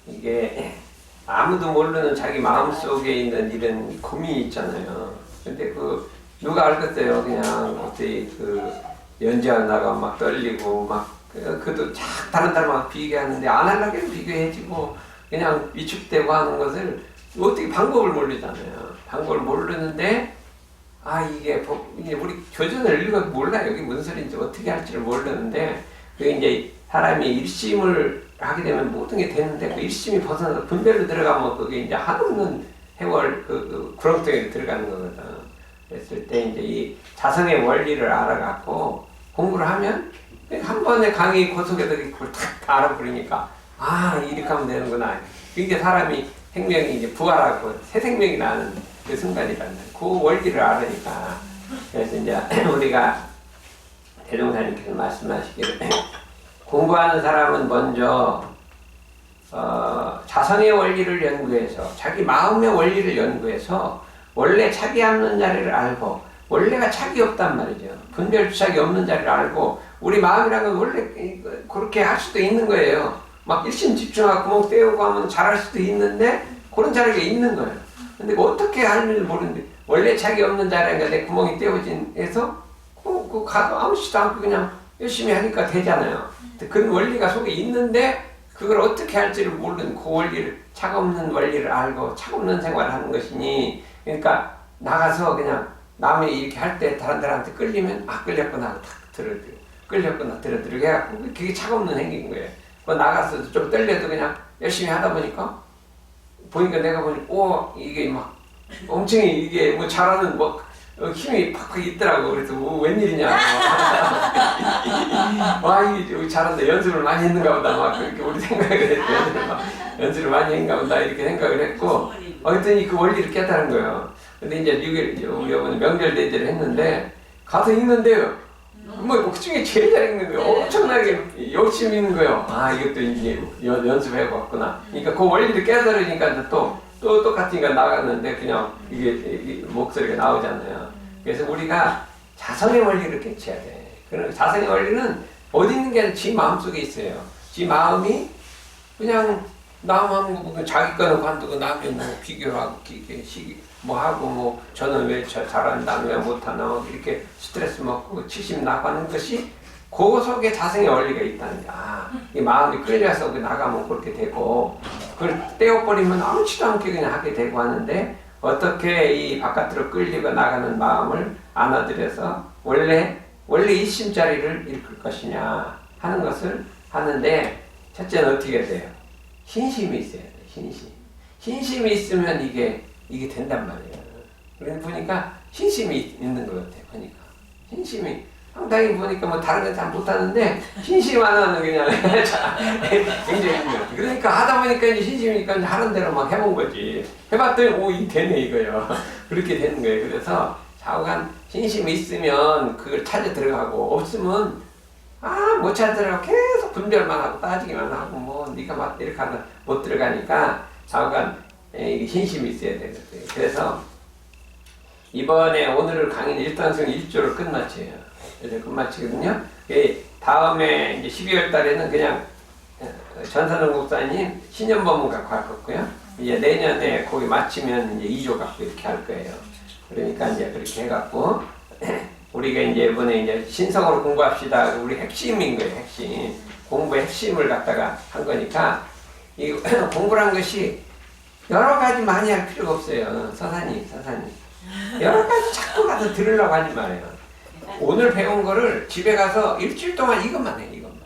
이게 아무도 모르는 자기 마음속에 있는 이런 고민이 있잖아요. 근데 그 누가 알겠어요. 그냥 어떻게 그 연주하다가 막 떨리고 막 그도 착 다른 사람하고 비교하는데 안 하려고 해도 비교해지고 그냥 위축되고 하는 것을 어떻게 방법을 모르잖아요. 방법을 모르는데 이게 우리 교전을 읽어도 몰라요. 이게 무슨 소리인지 어떻게 할지를 모르는데 그게 이제 사람이 일심을 하게 되면 모든 게 되는데 그 일심이 벗어나서 분별로 들어가면 그게 이제 한없는 해월 그 구렁텅이로 들어가는 거거든. 그랬을 때 이제 이 자성의 원리를 알아갖고 공부를 하면 한 번에 강의 고속에서 그걸 탁 알아버리니까 이렇게 하면 되는구나. 그게 사람이 생명이 이제 부활하고 새 생명이 나는 그 순간이라는 그 원리를 알으니까. 그래서 이제 우리가 대종사님께서 말씀하시기를 공부하는 사람은 먼저 자성의 원리를 연구해서 자기 마음의 원리를 연구해서 원래 차기 없는 자리를 알고 원래가 차기 없단 말이죠. 분별주착이 없는 자리를 알고 우리 마음이라는 건 원래 그렇게 할 수도 있는 거예요. 막 일심 집중하고 구멍 때우고 하면 잘할 수도 있는데 그런 자리가 있는 거예요. 근데 어떻게 하는지 모르는데 원래 차기 없는 자리가 내 구멍이 때워진 해서 그 가도 아무렇지도 않고 그냥 열심히 하니까 되잖아요. 그런 원리가 속에 있는데 그걸 어떻게 할지를 모르는 그 원리를 차가없는 원리를 알고 차가없는 생활을 하는 것이니 그러니까 나가서 그냥 남이 이렇게 할 때 다른 사람한테 끌리면 끌렸구나 하고 탁 들어들고 끌렸구나 들어들고 해갖고 그게 차가없는 행위인 거예요. 나가서 좀 떨려도 그냥 열심히 하다 보니까 내가 보니까 이게 막 엄청 이게 뭐 잘하는 힘이 팍팍 있더라고. 그래서 웬일이냐. 이게 잘한다. 연습을 많이 했는가 보다. 막 그렇게 우리 생각을 했죠. 연습을 많이 했는가 보다. 이렇게 생각을 했고, 그랬더니 그 원리를 깨달은 거예요. 근데 이제 6일, 우리 어머니 명절 대제를 했는데, 가서 읽는데요. 그 중에 제일 잘 읽는 거예요. 엄청나게 열심히 읽는 거예요. 이것도 이제 연습해봤구나. 그러니까 그 원리를 깨달으니까 또 똑같으니까 나갔는데 그냥 이게 목소리가 나오잖아요. 그래서 우리가 자성의 원리를 깨쳐야 돼. 그런 자성의 원리는 어디 있는 게 아니라 지 마음속에 있어요. 지 마음이 그냥 남하고 보고 자기 거는 관두고 남이 비교하고 하고 저는 왜 잘한다 왜 못하나 이렇게 스트레스 먹고 치심 나가는 것이 그 속에 자성의 원리가 있다는 게 이 마음이 끌려서 나가면 그렇게 되고 그걸 떼어버리면 아무렇지도 않게 그냥 하게 되고 하는데 어떻게 이 바깥으로 끌리고 나가는 마음을 안아들여서 원래 일심자리를 일으킬 것이냐 하는 것을 하는데 첫째는 어떻게 돼요? 신심이 있어야 돼요. 신심이 있으면 이게 된단 말이에요. 그래서 보니까 신심이 있는 것 같아요. 보니까 신심이 상당히 보니까 다른 건 잘 못하는데 신심 하나는 그냥 굉장히 힘든 것 같아요. 그러니까 하다 보니까 이제 신심이니까 하는 대로 막 해본 거지. 해봤더니 이게 되네 이거요. 그렇게 되는 거예요. 그래서 좌우간 신심이 있으면 그걸 찾아 들어가고 없으면 못 찾아 들어가고 계속 분별만 하고 따지기만 하고 네가 이렇게 하면 못 들어가니까 좌우간 신심이 있어야 되거든요. 그래서 이번에 오늘 강의는 일단성 1조를 끝마쳐요. 이제 끝마치거든요. 다음에 이제 12월 달에는 그냥 전선홍 목사님 신년법문 갖고 할 거고요. 이제 내년에 거기 마치면 이제 2조 갖고 이렇게 할 거예요. 그러니까 이제 그렇게 해갖고 우리가 이제 이번에 이제 신성으로 공부합시다. 우리 핵심인 거예요. 핵심. 공부의 핵심을 갖다가 한 거니까 이 공부를 한 것이 여러 가지 많이 할 필요가 없어요. 서사님. 여러 가지 자꾸 가서 들으려고 하지 말아요. 오늘 배운 거를 집에 가서 일주일 동안 이것만 해, 이것만.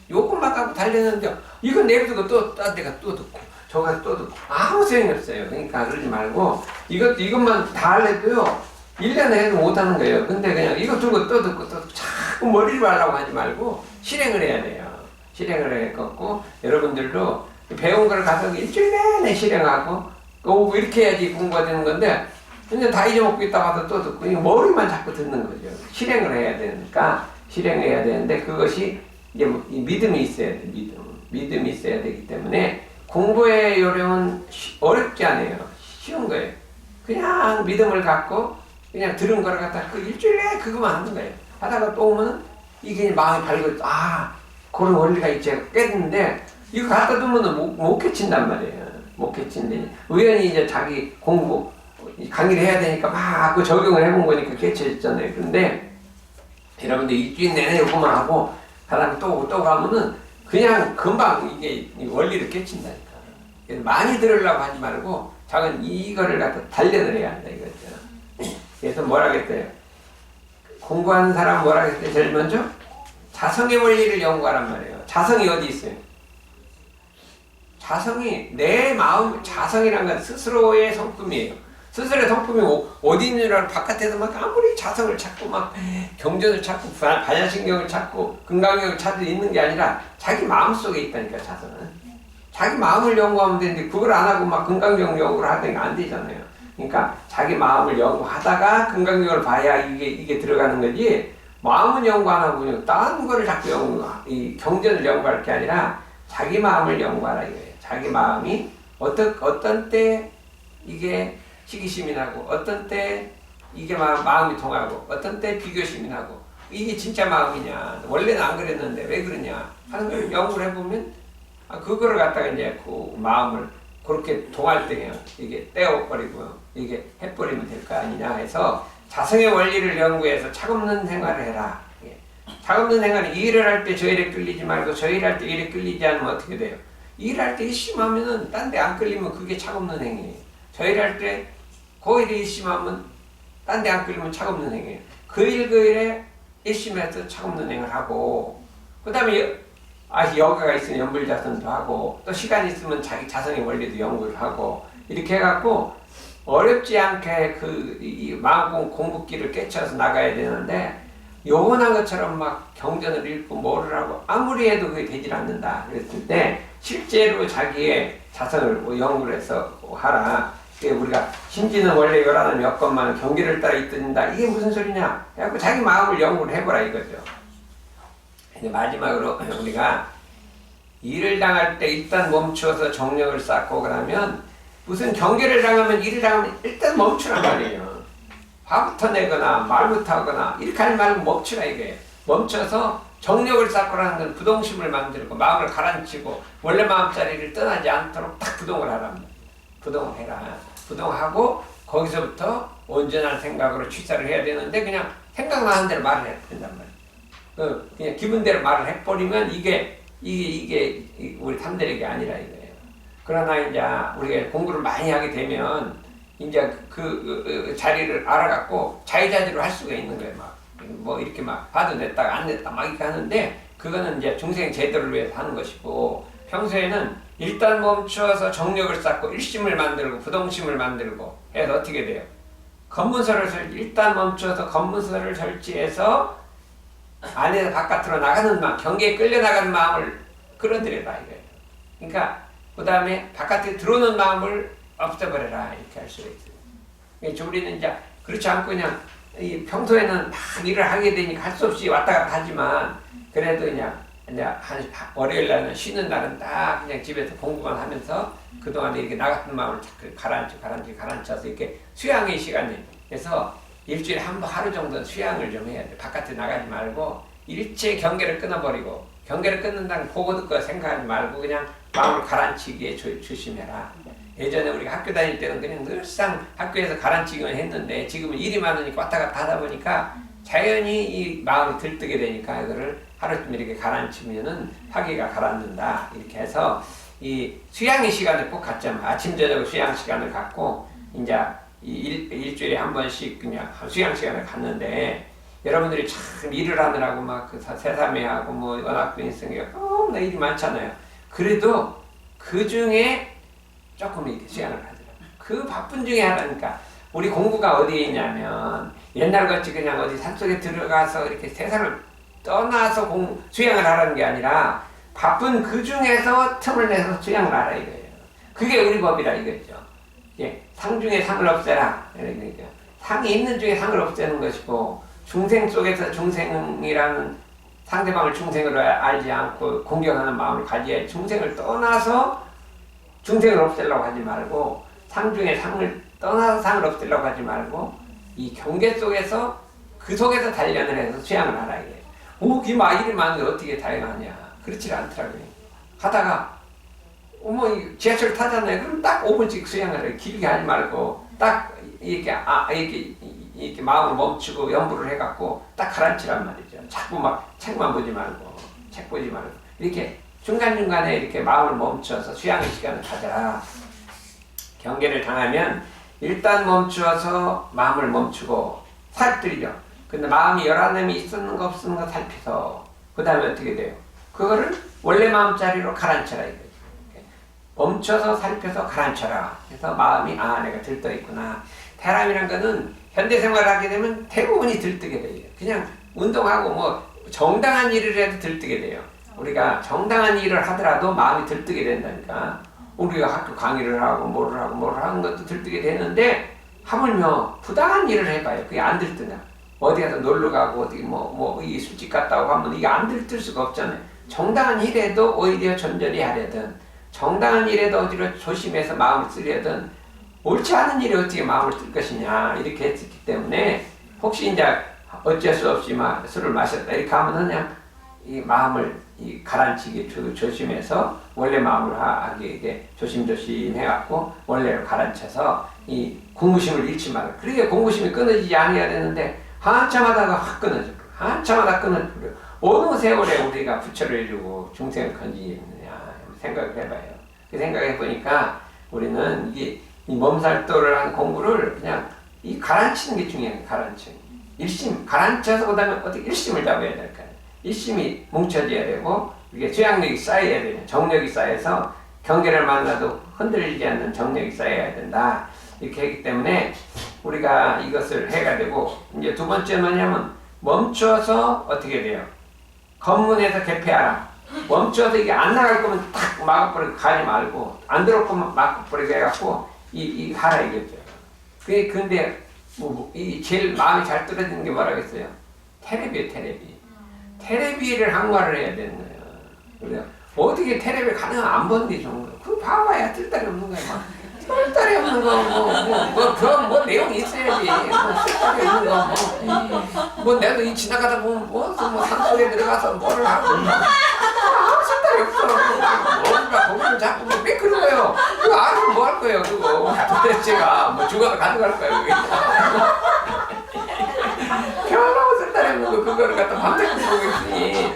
요것만 갖고 달렸는데, 이건 내비두고 또, 딴 데가 또 듣고, 저 가서 또 듣고, 아무 소용이 없어요. 그러니까 그러지 말고, 이것만 다 하려도요, 1년에 해도 못하는 거예요. 근데 그냥 이거 들고 또 듣고, 자꾸 머리를 하려고 하지 말고, 실행을 해야 돼요. 실행을 해야 갖고, 여러분들도 배운 거를 가서 일주일 내내 실행하고, 이렇게 해야지 공부가 되는 건데, 근데 다 잊어먹고 있다 가서 또 듣고 머리만 자꾸 듣는 거죠. 실행을 해야 되니까 실행해야 되는데 그것이 이제 믿음이 있어야 돼. 믿음이 있어야 되기 때문에 공부의 요령은 어렵지 않아요. 쉬운 거예요. 그냥 믿음을 갖고 그냥 들은 거를 갖다 그 일주일에 그거만 하는 거예요. 하다가 또 오면 이게 마음이 밝고 그런 원리가 있지 깨는데 이거 갖다 두면은 못 깨친단 말이에요. 못 깨친데 우연히 이제 자기 공부 강의를 해야 되니까 막 그 적용을 해본 거니까 깨쳐졌잖아요. 근데 여러분들 일주일 내내 요거만 하고 그다음에 또 가면은 그냥 금방 이게 원리를 깨친다니까. 그래서 많이 들으려고 하지 말고 작은 이거를 갖다 단련을 해야 한다 이거죠. 그래서 뭐라 그랬어요? 공부하는 사람 뭐라 그랬어요? 제일 먼저 자성의 원리를 연구하란 말이에요. 자성이 어디 있어요? 자성이 내 마음, 자성이라는 건 스스로의 성품이에요. 스스로의 성품이 어디 있느냐를 바깥에서 막 아무리 자성을 찾고 막 경전을 찾고 반야신경을 찾고 금강경을 찾고 있는 게 아니라 자기 마음속에 있다니까 자성은. 자기 마음을 연구하면 되는데 그걸 안 하고 막 금강경 연구를 하다가 안 되잖아요. 그러니까 자기 마음을 연구하다가 금강경을 봐야 이게 들어가는 거지. 마음은 연구 안 하고 다른 거를 자꾸 이 경전을 연구할 게 아니라 자기 마음을 연구하라 이거예요. 자기 마음이 어떤 때 이게 시기심이 나고 어떤 때 이게 마음이 통하고 어떤 때 비교심이 나고 이게 진짜 마음이냐 원래는 안 그랬는데 왜 그러냐 하는 걸 연구를 해보면 그거를 갖다가 이제 그 마음을 그렇게 통할 때 그냥 이게 떼어버리고 이게 해버리면 될 거 아니냐 해서 자성의 원리를 연구해서 차없는 생활을 해라. 차없는 생활은 이 일을 할 때 저 일에 끌리지 말고 저 일을 할 때 이 일에 끌리지 않으면 어떻게 돼요? 이 일을 할 때 일심하면은 딴 데 안 끌리면 그게 차없는 행위예요. 저 일을 할 때 그 일에 일심하면 딴 데 안 끌리면 차없는 행위예요. 그 일에 일심해서 차없는 행위를 하고 그 다음에 여가가 있으면 연불자선도 하고 또 시간이 있으면 자기 자성의 원리도 연구를 하고 이렇게 해갖고 어렵지 않게 이 마음 공부길을 깨쳐서 나가야 되는데 요원한 것처럼 막 경전을 읽고 뭐를 하고 아무리 해도 그게 되질 않는다 그랬을 때 실제로 자기의 자성을 연구를 해서 하라. 우리가 심지는 원래 요라는 몇 건만 경계를 따라 있든다 이게 무슨 소리냐 해갖고 자기 마음을 연구를 해보라 이거죠. 이제 마지막으로 우리가 일을 당할 때 일단 멈추어서 정력을 쌓고 그러면 무슨 경계를 당하면 일을 당하면 일단 멈추란 말이에요. 화부터 내거나 말부터 하거나 이렇게 하지 말고 멈추라 이거예요. 멈춰서 정력을 쌓고라는 건 부동심을 만들고 마음을 가라앉히고 원래 마음자리를 떠나지 않도록 딱 부동을 하랍니다. 부동을 해라. 부동하고 거기서부터 온전한 생각으로 취사를 해야 되는데 그냥 생각나는 대로 말을 해야 된단 말이에요. 그냥 기분대로 말을 해버리면 이게 우리 탐대력이 아니라 이거예요. 그러나 이제 우리가 공부를 많이 하게 되면 이제 그 자리를 알아갖고 자유자재로 할 수가 있는 거예요. 뭐 이렇게 막 봐도 냈다가 안 냈다 막 이렇게 하는데 그거는 이제 중생 제도를 위해서 하는 것이고 평소에는 일단 멈추어서 정력을 쌓고 일심을 만들고 부동심을 만들고 해서 어떻게 돼요? 일단 멈춰서 검문서를 설치해서 안에서 바깥으로 나가는 마음, 경계에 끌려나가는 마음을 끌어들여라 이거예요. 그러니까 그 다음에 바깥에 들어오는 마음을 없애버려라 이렇게 할 수가 있어요. 그러니까 우리는 이제 그렇지 않고 그냥 평소에는 막 일을 하게 되니까 할 수 없이 왔다 갔다 하지만 그래도 그냥 한 월요일 날은 쉬는 날은 딱 그냥 집에서 공부만 하면서 그동안에 이렇게 나갔던 마음을 가라앉혀서 이렇게 수양의 시간이 그래서 일주일에 한 번 하루 정도 수양을 좀 해야 돼. 바깥에 나가지 말고 일체 경계를 끊어버리고 경계를 끊는다는 보고 듣고 생각하지 말고 그냥 마음을 가라앉히기에 조심해라. 예전에 우리가 학교 다닐 때는 그냥 늘상 학교에서 가라앉히기만 했는데 지금은 일이 많으니까 왔다 갔다 하다 보니까 자연히 이 마음이 들뜨게 되니까 이거를 하루쯤 이렇게 가라앉히면은 화기가 가라앉는다. 이렇게 해서 이 수양의 시간을 꼭 갖자면 아침 저녁 수양 시간을 갖고 이제 일주일에 한 번씩 그냥 수양 시간을 갖는데 여러분들이 참 일을 하느라고 막 그 새삼해하고 뭐 워낙 인생이 너무나 일이 많잖아요. 그래도 그 중에 조금 이렇게 수양을 하더라고요. 그 바쁜 중에 하나니까 우리 공부가 어디에 있냐면 옛날같이 그냥 어디 산속에 들어가서 이렇게 세상을 떠나서 수양을 하라는 게 아니라 바쁜 그 중에서 틈을 내서 수양을 하라 이거예요. 그게 우리 법이라 이거죠. 예, 상 중에 상을 없애라. 그러니까 상이 있는 중에 상을 없애는 것이고 중생 속에서 중생이라는 상대방을 중생으로 알지 않고 공경하는 마음을 가지야 중생을 떠나서 중생을 없애려고 하지 말고 상 중에 상을 떠나서 상을 없애려고 하지 말고 이 경계 속에서 그 속에서 단련을 해서 수양을 하라 이게. 이 일이 많은데 어떻게 다양하냐. 그렇지 않더라고요. 하다가 뭐 지하철 타잖아요. 그럼 딱 5분씩 수양을 해. 길게 하지 말고 딱 이렇게 마음을 멈추고 염불을 해갖고 딱 가라앉히란 말이죠. 자꾸 막 책만 보지 말고 책 보지 말고 이렇게 중간중간에 이렇게 마음을 멈춰서 수양의 시간을 가져라. 경계를 당하면 일단 멈추어서 마음을 멈추고 살뜰이죠. 근데 마음이 열안함이 있었는 거 없었는 거 살피서 그 다음에 어떻게 돼요? 그거를 원래 마음자리로 가라앉혀라 이거지. 멈춰서 살펴서 가라앉혀라. 그래서 마음이 내가 들떠 있구나. 태람이란 거는 현대생활을 하게 되면 대부분이 들뜨게 돼요. 그냥 운동하고 뭐 정당한 일을 해도 들뜨게 돼요. 우리가 정당한 일을 하더라도 마음이 들뜨게 된다니까. 우리가 학교 강의를 하고 뭐를 하는 것도 들뜨게 되는데 하물며 부당한 일을 해봐요. 그게 안 들뜨냐. 어디 가서 놀러 가고 어디 이 술집 갔다 오고 하면 이게 안 들뜰 수가 없잖아요. 정당한 일에도 오히려 전전히 하려든 정당한 일에도 어디로 조심해서 마음을 쓰려든 옳지 않은 일에 어떻게 마음을 쓸 것이냐 이렇게 했기 때문에 혹시 이제 어쩔 수 없이 술을 마셨다 이렇게 하면 그냥 이 마음을 가라앉히기 조심해서 원래 마음을 하게 조심조심 해갖고 원래로 가라앉혀서 이 공부심을 잃지 말아. 그러게 공부심이 끊어지지 않아야 되는데 한참 하다가 확 끊어져. 한참 하다 끊어져. 어느 세월에 우리가 부처를 이루고 중생을 건지느냐 생각을 해봐요. 그 생각해보니까 우리는 이 몸살도를 한 공부를 그냥 이 가라앉히는 게 중요해요. 가라앉히는 일심 가라앉혀서 그다음에 어떻게 일심을 잡아야 될까요? 일심이 뭉쳐져야 되고 이게 수양력이 쌓여야 돼요. 정력이 쌓여서 경계를 만나도 흔들리지 않는 정력이 쌓여야 된다. 이렇게 했기 때문에 우리가 이것을 해가 되고 이제 두 번째는 뭐냐면 멈춰서 어떻게 돼요? 검문에서 개폐하라. 멈춰서 이게 안 나갈 거면 탁 막아버리고 가지 말고 안 들어올 거면 막아버리고 해갖고 이 하라 이거죠. 근데 이 제일 마음이 잘 떨어지는 게 뭐라겠어요? 테레비예요, 테레비. 테레비를 항마를 해야 되는 거예요. 그래서 어떻게 테레비 가능한 안 보는 게 좋은 거예요. 그거 봐봐야 뜰다리 없는 거예요. 뜰다리 없는 거 그런 내용이 있어야지. 뜰다리 없는 거 내가 이 지나가다 보면 산속에 들어가서 뭐를 하고 아무 뜰다리 없어. 뭔가 거기를 자꾸 왜 그런 거예요? 그거 알면 뭐 할 거예요, 그거. 도대체가 죽어도 가져갈 거예요, 그게. 겨울하고 쓸다리 없는 거 그거를 갖다 밤새고 보고 있으니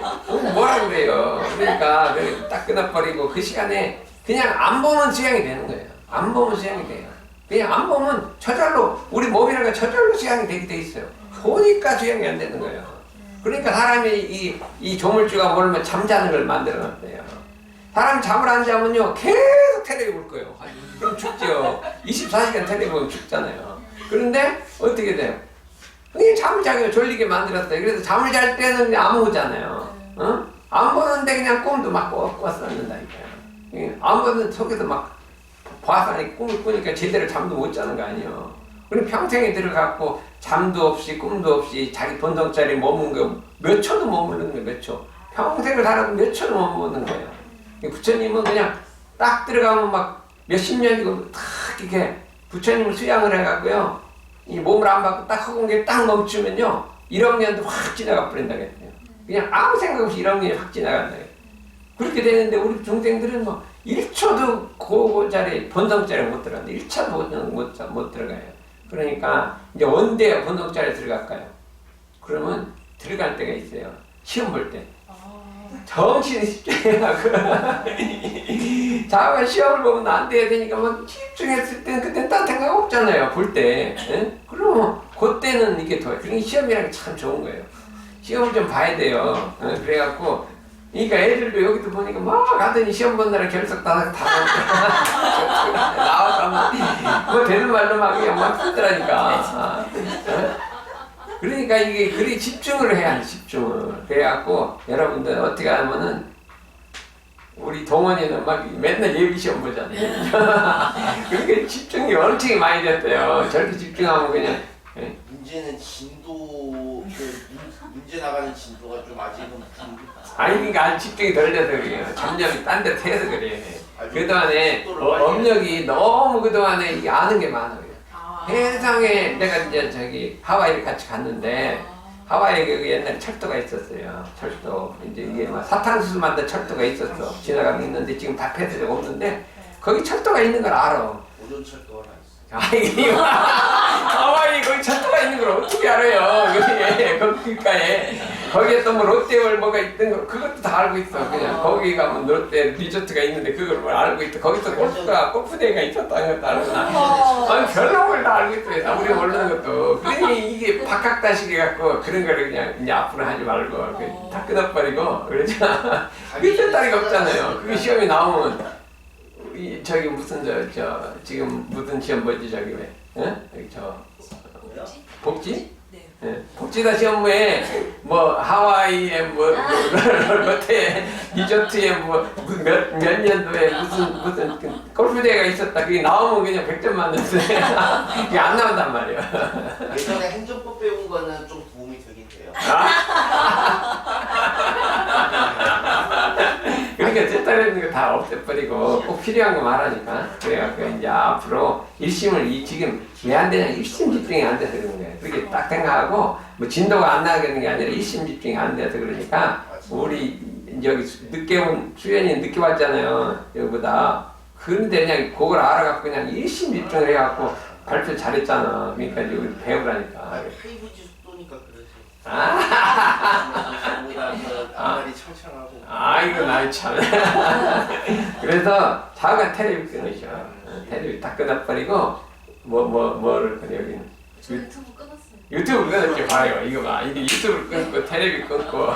뭐라 그래요. 그러니까 딱 끊어버리고 그 시간에 그냥 안 보면 수양이 되는 거예요. 안 보면 수양이 돼요. 그냥 안 보면 저절로 우리 몸이라는 게 저절로 수양이 되게 돼 있어요. 보니까 수양이 안 되는 거예요. 그러니까 사람이 이 조물주가 모르면 잠자는 걸 만들어 놨대요. 사람이 잠을 안 자면요 계속 테레비 볼 거예요. 그럼 죽죠. 24시간 테레비 보면 죽잖아요. 그런데 어떻게 돼요? 그냥 잠을 자기가 졸리게 만들었어요. 그래서 잠을 잘 때는 그냥 안 보잖아요. 어? 안 보는데 그냥 꿈도 막 꿨었는다니까요. 안 보는 속에서 막 봐서 꿈을 꾸니까 제대로 잠도 못 자는 거 아니에요. 그럼 평생에 들어갔고 잠도 없이 꿈도 없이 자기 본성자리에 머문 거 몇 초도 머무는 거예요. 몇 초. 평생을 살아도 몇 초도 머무는 거예요. 부처님은 그냥 딱 들어가면 막 몇십 년이고 딱 이렇게 부처님을 수양을 해갖고요. 이 몸을 안 받고 딱 허공 게 딱 멈추면요. 1억 년도 확 지나가 버린다 그랬어요. 그냥 아무 생각 없이 1억 년이 확 지나간다. 그렇게 되는데 우리 중생들은 1초도 그 자리에 본성자리에 못 들어가는데 1초도 못 들어가요. 그러니까 이제 언제 본성자리에 들어갈까요? 그러면 들어갈 때가 있어요. 시험 볼 때. 정신이 집중해가고 자가 시험을 보면 안 돼야 되니까 막 집중했을 때는 그때 딴 생각 없잖아요. 볼 때. 그러면 그때는 이게 더 그러니까 시험이라는 게 참 좋은 거예요. 시험을 좀 봐야 돼요. 그래갖고 그러니까 애들도 여기도 보니까 막 가더니 시험 본 날에 결석 다 나와서 뭐 되는 말로 막 그냥 막 쓰더라니까. 그러니까 이게 그리 집중을 해야 돼, 집중을. 그래갖고 여러분들 어떻게 하면은 우리 동원이는 막 맨날 예비시험 보잖아요. 그러니까 집중이 엄청 많이 됐대요. 저렇게 집중하면 그냥. 문제는 진도, 문제 나가는 진도가 좀 아직은 아니 그러니까 집중이 덜 돼서 그래요. 점점 딴 데 해서 그래요. 그동안에 업력이 너무 그동안에 이게 아는 게 많아요. 세상에 내가 이제 하와이를 같이 갔는데 하와이에 그 옛날에 철도가 있었어요. 철도. 이제 이게 막 사탕수수 만든 철도가 있었어. 지나가고 있는데 지금 다 폐쇄되고 없는데 거기 철도가 있는 걸 알아. 오존철도가 나 있어. 아이 하와이 거기 철도가 있는 걸 어떻게 알아요? 여기에 거기가에 거기에 또 뭐 롯데월 뭐가 있던 거 그것도 다 알고 있어. 그냥 거기 가면 롯데 리조트가 있는데 그걸 뭐 알고 있어. 거기서 골프대회가 있었다는 것도 알고 아니 별로 걸 다 알고 있어. 우리가 모르는 것도. 그러니 이게 박학다식 해갖고 그런 거를 그냥 이제 앞으로 하지 말고 다 끊어버리고 그러잖아. 그게 뜬다리가 없잖아요. 그게 시험이 나오면 저기 무슨 저 지금 무슨 시험 보지 저기 왜? 응? 여기 저 복지? 네. 예, 복지다 시험에 뭐 하와이에 뭐 롯데 리조트에 뭐 몇 년도에 무슨 그 골프 대회가 있었다. 그게 나오면 그냥 100점 맞는데 이게 안 나온단 말이야. 예전에 행정법 배운 거는 좀 도움이 되긴 돼요. 그러니까 쨌다는 거 다 없애버리고 꼭 필요한 거 말하니까 그래갖고 이제 앞으로 일심을 지금 왜 안 되냐 일심 집중이 안 돼서 그런 거예요. 그렇게 딱 생각하고 뭐 진도가 안 나가는 게 아니라 일심 집중이 안 돼서 그러니까 우리 여기 늦게 온 수연이 늦게 왔잖아요. 여기보다 그런데 그냥 그걸 알아갖고 그냥 일심 집중을 해갖고 발표 잘했잖아. 그러니까 이제 우리 배우라니까. 하이브지 속도니까 그러지. 아. 앞날이 창창하고. 아이고 나이 참. 그래서 자가 텔레비 끊으셔. 텔레비 다 끊어버리고 뭐를 끊어 여기는. 저 유튜브 끊었어요. 유튜브 끊었지 봐요. 이거 봐. 이게 유튜브 끊고 텔레비 끊고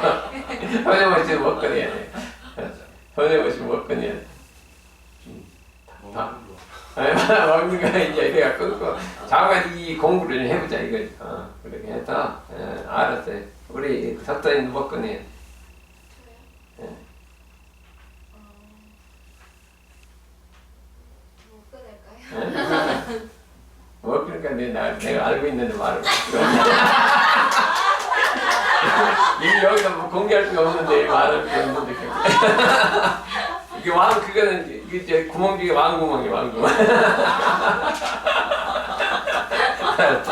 손해보시 못 끊어야 돼. 손해보시 못 끊어야 돼. 다. 먹는 거 이제 내가 끊고 자가 이 공부를 좀 해보자 이거지. 그렇게 해서 알았어요. 우리 석도님 못 끊어야 돼. 뭐 끊을까요? 뭐 그러니까 내가 알고 있는데 말을 이미 여기서 뭐 공개할 수가 없는데 말을 했는데 이게 그거는 이게 구멍 중에 왕구멍이 왕구멍 알았지?